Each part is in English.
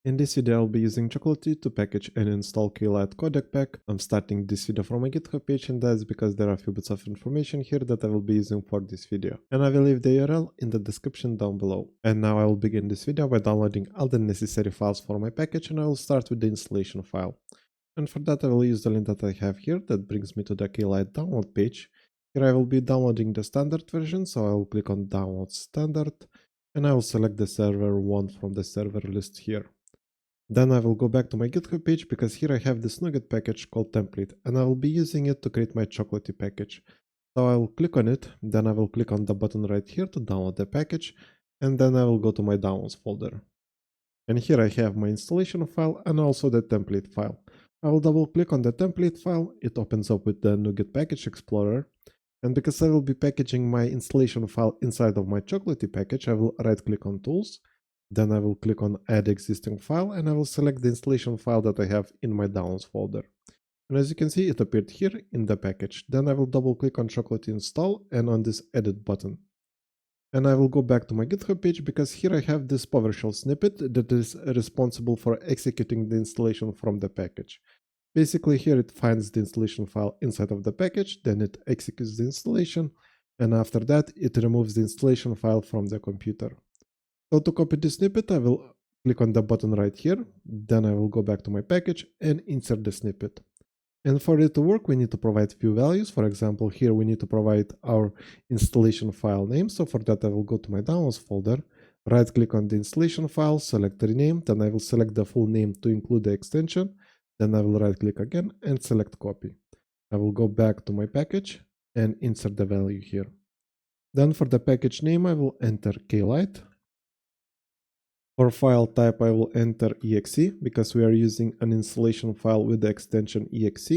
In this video, I'll be using Chocolatey to package and install K-Lite Code Pack. I'm starting this video from my GitHub page, and that's because there are a few bits of information here that I will be using for this video. And I will leave the URL in the description down below. And now I will begin this video by downloading all the necessary files for my package, and I will start with the installation file. And for that, I will use the link that I have here that brings me to the K-Lite download page. Here I will be downloading the standard version, so I will click on Download Standard, and I will select the server 1 from the server list here. Then I will go back to my GitHub page because here I have this NuGet package called template, and I will be using it to create my Chocolatey package. So I will click on it, then I will click on the button right here to download the package, and then I will go to my downloads folder. And here I have my installation file and also the template file. I will double click on the template file, it opens up with the NuGet package explorer. And because I will be packaging my installation file inside of my Chocolatey package, I will right click on tools. Then I will click on add existing file, and I will select the installation file that I have in my downloads folder. And as you can see, it appeared here in the package. Then I will double click on Chocolatey install and on this edit button. And I will go back to my GitHub page because here I have this PowerShell snippet that is responsible for executing the installation from the package. Basically here it finds the installation file inside of the package, then it executes the installation, and after that it removes the installation file from the computer. So to copy this snippet, I will click on the button right here, then I will go back to my package and insert the snippet. And for it to work, we need to provide few values. For example, here we need to provide our installation file name. So for that, I will go to my downloads folder, right click on the installation file, select rename, then I will select the full name to include the extension. Then I will right click again and select copy. I will go back to my package and insert the value here. Then for the package name, I will enter K-Lite. For file type, I will enter exe because we are using an installation file with the extension exe.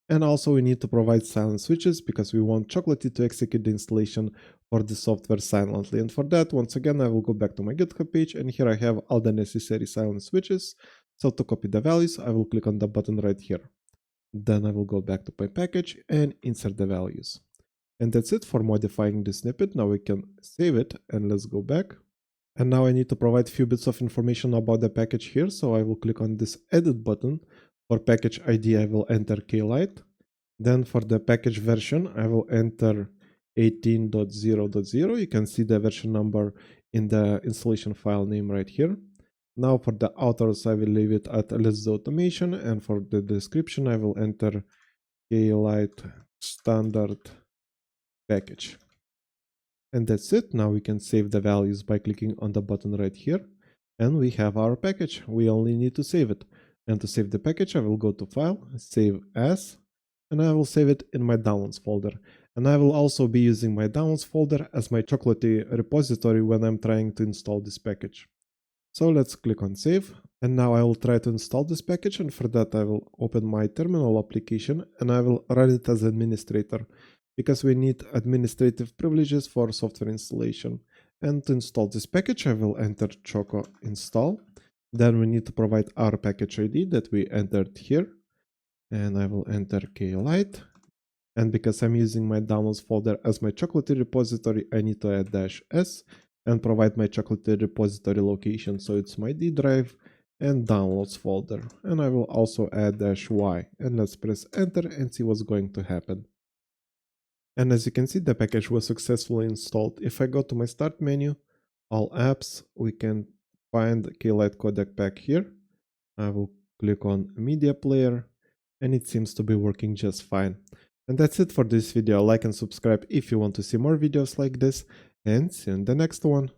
And also we need to provide silent switches because we want Chocolatey to execute the installation for the software silently. And for that, once again, I will go back to my GitHub page, and here I have all the necessary silent switches. So to copy the values, I will click on the button right here. Then I will go back to my package and insert the values. And that's it for modifying the snippet. Now we can save it and let's go back. And now I need to provide a few bits of information about the package here. So I will click on this edit button. For package ID, I will enter K-Lite. Then for the package version, I will enter 18.0.0. You can see the version number in the installation file name right here. Now for the authors, I will leave it at Let's Do Automation. And for the description, I will enter K-Lite standard package. And that's it. Now we can save the values by clicking on the button right here. And we have our package. We only need to save it. And to save the package, I will go to File, Save As, and I will save it in my Downloads folder. And I will also be using my Downloads folder as my Chocolatey repository when I'm trying to install this package. So let's click on Save. And now I will try to install this package. And for that, I will open my terminal application and I will run it as administrator, because we need administrative privileges for software installation. And to install this package, I will enter choco install. Then we need to provide our package ID that we entered here. And I will enter K-Lite. And because I'm using my downloads folder as my Chocolatey repository, I need to add -s and provide my Chocolatey repository location. So it's my D drive and downloads folder. And I will also add -y. And let's press enter and see what's going to happen. And as you can see, the package was successfully installed. If I go to my start menu, all apps, we can find K-Lite Code Pack here. I will click on media player and it seems to be working just fine. And that's it for this video. Like and subscribe if you want to see more videos like this, and see you in the next one.